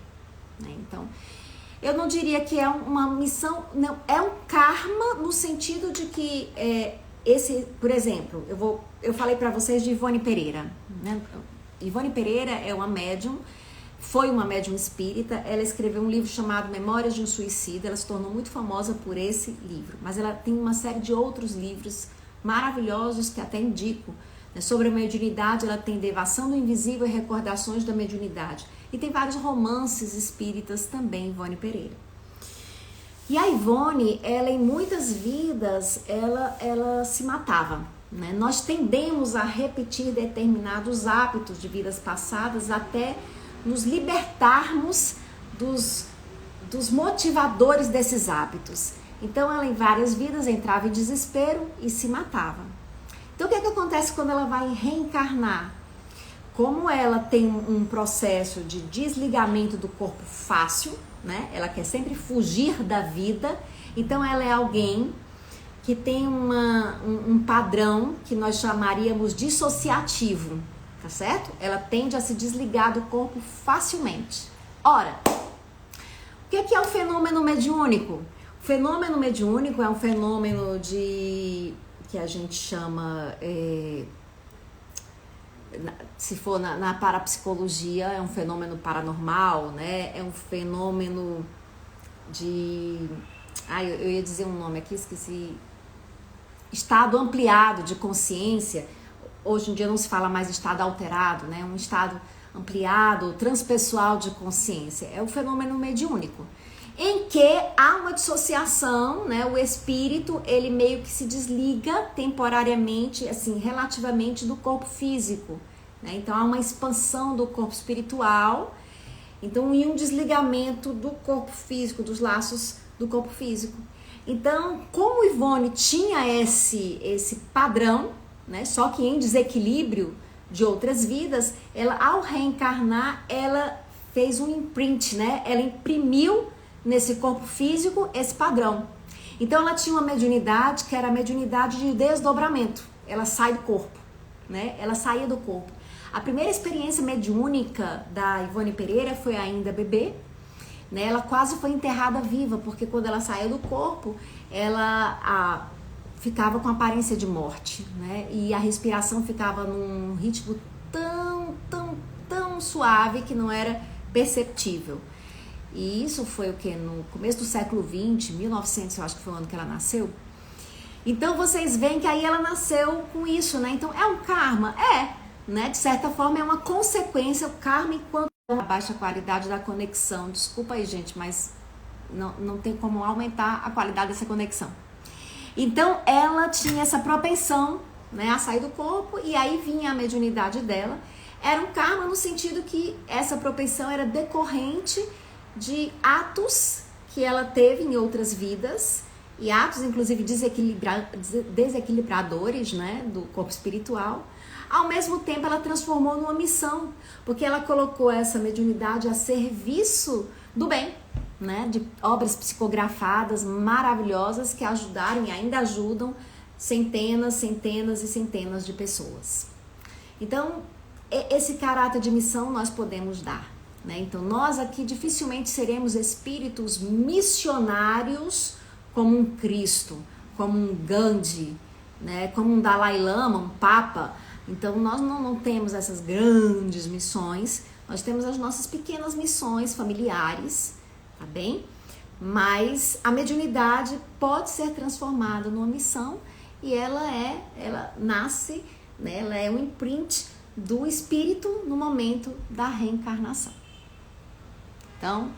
né? Então, eu não diria que é uma missão, não, é um karma no sentido de que por exemplo, eu falei para vocês de Ivone Pereira, né? Ivone Pereira é uma médium, foi uma médium espírita. Ela escreveu um livro chamado Memórias de um Suicida. Ela se tornou muito famosa por esse livro, mas ela tem uma série de outros livros maravilhosos que até indico, né? Sobre a mediunidade, ela tem Devação do Invisível e Recordações da Mediunidade, e tem vários romances espíritas também, Ivone Pereira. E a Ivone, ela em muitas vidas, ela se matava, né? Nós tendemos a repetir determinados hábitos de vidas passadas até nos libertarmos dos motivadores desses hábitos. Então ela em várias vidas entrava em desespero e se matava. Então o que é que acontece quando ela vai reencarnar? como ela tem um processo de desligamento do corpo fácil, né? Ela quer sempre fugir da vida, então ela é alguém que tem um padrão que nós chamaríamos dissociativo, tá certo? Ela tende a se desligar do corpo facilmente. Ora, o que é o fenômeno mediúnico? O fenômeno mediúnico é um fenômeno que a gente chama, se for na parapsicologia, é um fenômeno paranormal, né? É um fenômeno eu ia dizer um nome aqui, esqueci. Estado ampliado de consciência. Hoje em dia não se fala mais estado alterado, né? Um estado ampliado, transpessoal de consciência. É o fenômeno mediúnico, em que há uma dissociação, né? O espírito, ele meio que se desliga temporariamente, assim, relativamente do corpo físico, né? Então há uma expansão do corpo espiritual, então, e um desligamento do corpo físico, dos laços do corpo físico. Então, como Ivone tinha esse padrão, né? Só que em desequilíbrio de outras vidas, ela, ao reencarnar, ela fez um imprint, né? Ela imprimiu nesse corpo físico esse padrão. Então ela tinha uma mediunidade que era a mediunidade de desdobramento. Ela sai do corpo, né? Ela saía do corpo. A primeira experiência mediúnica da Ivone Pereira foi ainda bebê, né? Ela quase foi enterrada viva, porque quando ela saiu do corpo, ela ficava com aparência de morte, né? E a respiração ficava num ritmo tão suave que não era perceptível. E isso foi o que? No começo do século XX, 1900, eu acho que foi o ano que ela nasceu. Então vocês veem que aí ela nasceu com isso, né? Então é um karma? Né? De certa forma é uma consequência, o karma enquanto a baixa qualidade da conexão. Desculpa aí, gente, mas não tem como aumentar a qualidade dessa conexão. Então ela tinha essa propensão, né, a sair do corpo, e aí vinha a mediunidade dela. Era um karma no sentido que essa propensão era decorrente de atos que ela teve em outras vidas, e atos inclusive desequilibradores, né, do corpo espiritual. Ao mesmo tempo ela transformou numa missão, porque ela colocou essa mediunidade a serviço do bem, né, de obras psicografadas maravilhosas que ajudaram e ainda ajudam centenas e centenas de pessoas. Então, esse caráter de missão nós podemos dar, né? Então, nós aqui dificilmente seremos espíritos missionários como um Cristo, como um Gandhi, né? Como um Dalai Lama, um Papa. Então, nós não temos essas grandes missões, nós temos as nossas pequenas missões familiares, tá bem? Mas a mediunidade pode ser transformada numa missão e ela nasce, né? Ela é um imprint do espírito no momento da reencarnação. Então,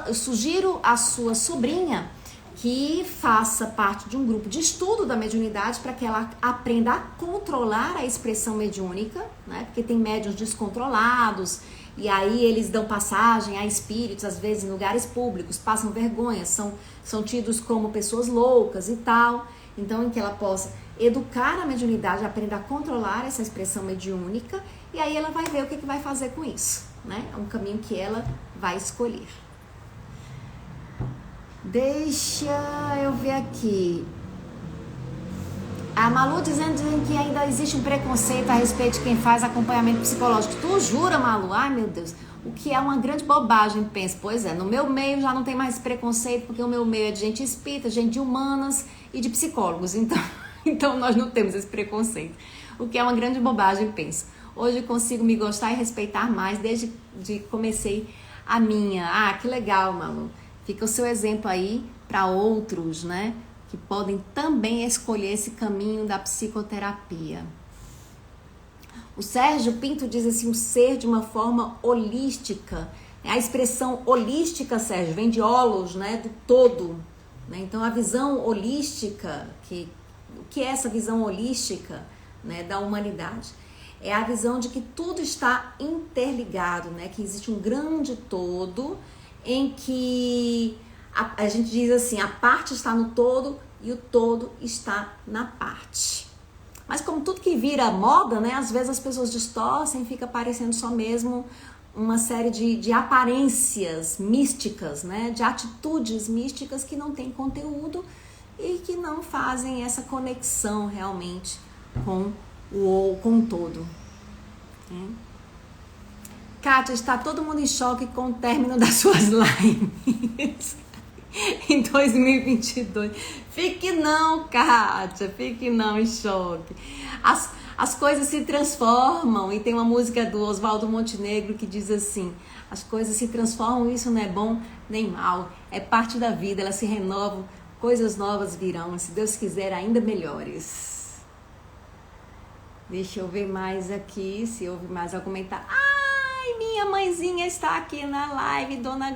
eu sugiro a sua sobrinha que faça parte de um grupo de estudo da mediunidade para que ela aprenda a controlar a expressão mediúnica, né? Porque tem médiuns descontrolados e aí eles dão passagem a espíritos, às vezes em lugares públicos, passam vergonha, são tidos como pessoas loucas e tal. Então, em que ela possa educar a mediunidade, aprender a controlar essa expressão mediúnica, e aí ela vai ver o que vai fazer com isso, né? É um caminho que ela vai escolher. Deixa eu ver aqui. A Malu dizendo que ainda existe um preconceito a respeito de quem faz acompanhamento psicológico. Tu jura, Malu? Ai, meu Deus. O que é uma grande bobagem, penso. Pois é, no meu meio já não tem mais preconceito, porque o meu meio é de gente espírita, gente de humanas e de psicólogos. Então nós não temos esse preconceito. O que é uma grande bobagem, penso. Hoje eu consigo me gostar e respeitar mais desde que comecei a minha. Ah, que legal, Malu. Fica o seu exemplo aí para outros, né? Que podem também escolher esse caminho da psicoterapia. O Sérgio Pinto diz assim, o ser de uma forma holística. A expressão holística, Sérgio, vem de holos, né? Do todo. Né? Então, a visão holística, o que é essa visão holística, né, da humanidade? É a visão de que tudo está interligado, né? Que existe um grande todo em que a gente diz assim, a parte está no todo e o todo está na parte. Mas como tudo que vira moda, né? Às vezes as pessoas distorcem, fica parecendo só mesmo uma série de aparências místicas, né? De atitudes místicas que não têm conteúdo e que não fazem essa conexão realmente com o todo. Né? Kátia, está todo mundo em choque com o término das suas lives em 2022. Fique não, Kátia, fique não em choque. As coisas se transformam e tem uma música do Oswaldo Montenegro que diz assim: as coisas se transformam, isso não é bom nem mal, é parte da vida, elas se renovam, coisas novas virão, se Deus quiser, ainda melhores. Deixa eu ver mais aqui, se houve mais algum comentário. Ai, minha mãezinha está aqui na live, dona...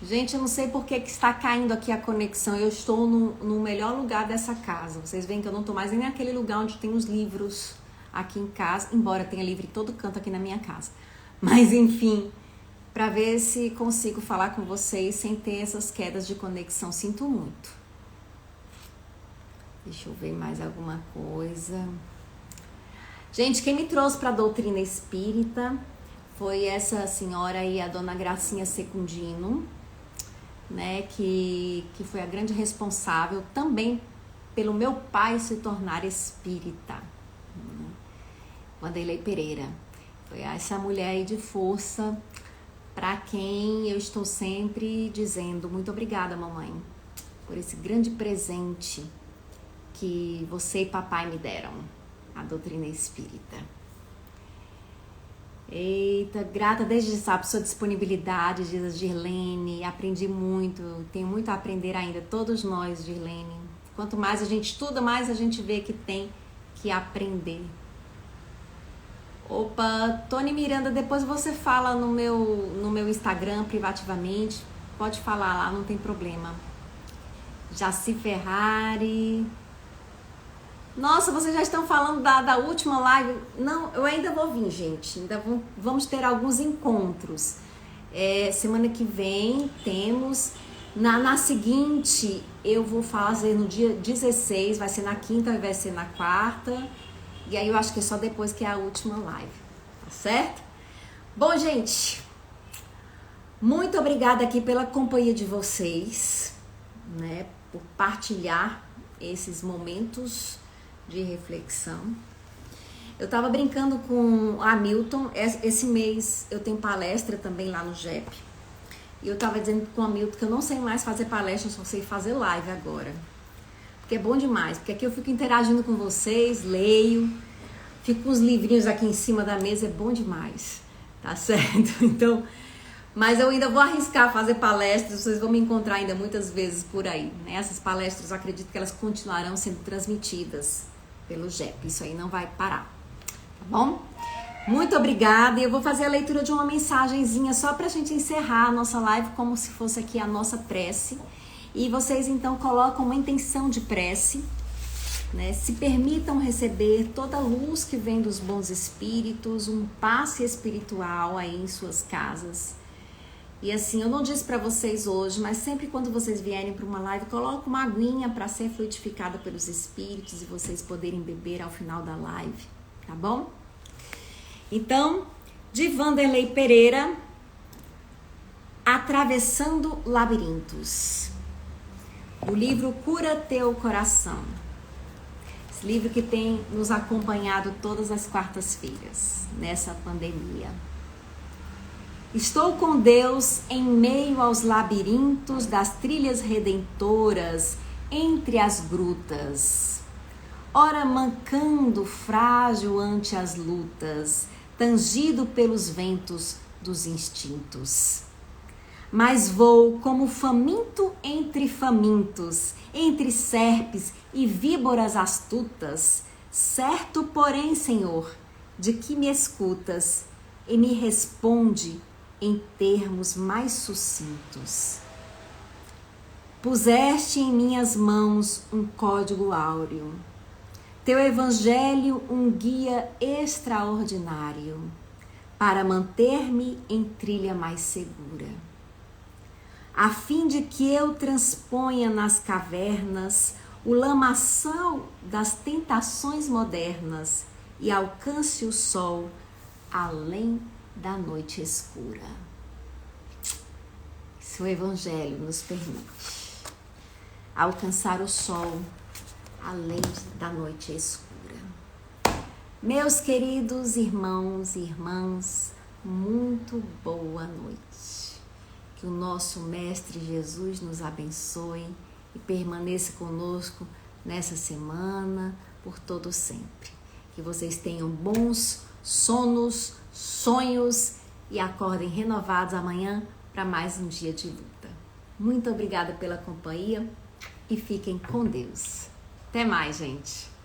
Gente, eu não sei por que está caindo aqui a conexão. Eu estou no melhor lugar dessa casa. Vocês veem que eu não estou mais nem naquele lugar onde tem os livros aqui em casa, embora tenha livro em todo canto aqui na minha casa. Mas, enfim, para ver se consigo falar com vocês sem ter essas quedas de conexão. Sinto muito. Deixa eu ver mais alguma coisa. Gente, quem me trouxe para a doutrina espírita foi essa senhora aí, a dona Gracinha Secundino, né, que foi a grande responsável também pelo meu pai se tornar espírita, né? Wanderlei Pereira. Foi essa mulher aí de força para quem eu estou sempre dizendo muito obrigada, mamãe, por esse grande presente que você e papai me deram, a doutrina espírita. Eita, grata desde já por sua disponibilidade, diz a Girlene. Aprendi muito, tenho muito a aprender ainda, todos nós, Girlene. Quanto mais a gente estuda, mais a gente vê que tem que aprender. Opa, Tony Miranda, depois você fala no meu Instagram privativamente. Pode falar lá, não tem problema. Jaci Ferrari... Nossa, vocês já estão falando da última live. Não, eu ainda vou vir, gente. Vamos ter alguns encontros. Semana que vem temos. Na seguinte, eu vou fazer no dia 16. Vai ser na quinta, vai ser na quarta. E aí eu acho que é só depois que é a última live. Tá certo? Bom, gente. Muito obrigada aqui pela companhia de vocês, né? Por partilhar esses momentos de reflexão. Eu tava brincando com a Hamilton, esse mês eu tenho palestra também lá no JEP, e eu tava dizendo com a Hamilton que eu não sei mais fazer palestra, só sei fazer live agora, porque é bom demais, porque aqui eu fico interagindo com vocês, leio, fico com os livrinhos aqui em cima da mesa, é bom demais, tá certo? Então, mas eu ainda vou arriscar fazer palestras, vocês vão me encontrar ainda muitas vezes por aí, né? Essas palestras, eu acredito que elas continuarão sendo transmitidas pelo JEP, isso aí não vai parar, tá bom? Muito obrigada, e eu vou fazer a leitura de uma mensagenzinha só pra gente encerrar a nossa live, como se fosse aqui a nossa prece, e vocês então colocam uma intenção de prece, né? Se permitam receber toda a luz que vem dos bons espíritos, um passe espiritual aí em suas casas. E assim, eu não disse pra vocês hoje, mas sempre quando vocês vierem para uma live, coloca uma aguinha para ser fluidificada pelos espíritos e vocês poderem beber ao final da live, tá bom? Então, de Wanderlei Pereira, Atravessando Labirintos, o livro Cura Teu Coração. Esse livro que tem nos acompanhado todas as quartas-feiras, nessa pandemia. Estou com Deus em meio aos labirintos das trilhas redentoras, entre as grutas. Ora mancando frágil ante as lutas, tangido pelos ventos dos instintos. Mas vou como faminto entre famintos, entre serpes e víboras astutas, certo, porém, Senhor, de que me escutas e me responde em termos mais sucintos. Puseste em minhas mãos um código áureo, teu evangelho um guia extraordinário, para manter-me em trilha mais segura, a fim de que eu transponha nas cavernas o lamaçal das tentações modernas e alcance o sol além da noite escura. Se o Evangelho nos permite alcançar o sol além da noite escura. Meus queridos irmãos e irmãs, muito boa noite. Que o nosso Mestre Jesus nos abençoe e permaneça conosco nessa semana, por todo sempre. Que vocês tenham bons sonos, sonhos e acordem renovados amanhã para mais um dia de luta. Muito obrigada pela companhia e fiquem com Deus. Até mais, gente.